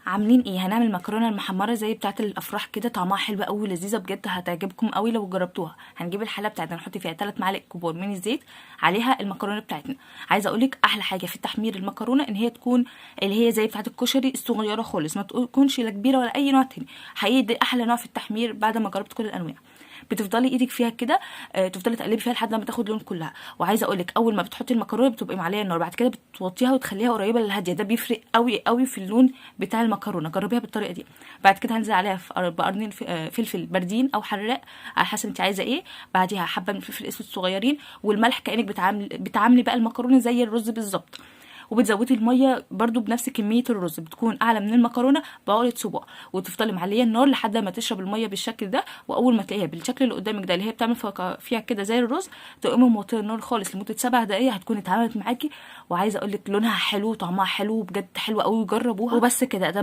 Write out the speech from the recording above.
عاملين ايه؟ هنعمل مكرونه المحمره زي بتاعه الافراح كده، طعمها حلو قوي ولذيذه بجد، هتعجبكم قوي لو جربتوها. هنجيب الحله بتاعتنا نحط فيها 3 معالق كبار من الزيت، عليها المكرونه بتاعتنا. عايزه اقولك احلى حاجه في تحمير المكرونه ان هي تكون اللي هي زي بتاعه الكشري الصغيره خالص، ما تكونش لا كبيره ولا اي نوع تاني. حقيقي ده احلى نوع في التحمير بعد ما جربت كل الانواع. بتفضلي ايدك فيها كده، تفضلي تقلبي فيها لحد ما تاخد لون كلها. وعايزه اقول لك اول ما بتحطي المكرونه بتبقي معليه النار، بعد كده بتوطيها وتخليها قريبه للهاديه، ده بيفرق قوي قوي في اللون بتاع المكرونه. جربيها بالطريقه دي. بعد كده هنزل عليها بقرنين فلفل باردين او حراق على حسب انت عايزه ايه. بعديها حبه من الفلفل الاسود صغيرين والملح، كانك بتعاملي بقى المكرونه زي الرز بالظبط. وبتزودي الميه برضو بنفس كميه الرز، بتكون اعلى من المكرونه بعقله صباع، وتفضلي معليه النار لحد ما تشرب الميه بالشكل ده. واول ما تلاقيها بالشكل اللي قدامك ده اللي هي بتعمل فيها كده زي الرز، تقومي موطيه النار خالص لمده 7 دقائق، هتكون اتعملت معاكي. وعايزه اقول لك لونها حلو وطعمها حلو بجد، حلو قوي، جربوها. وبس كده. ده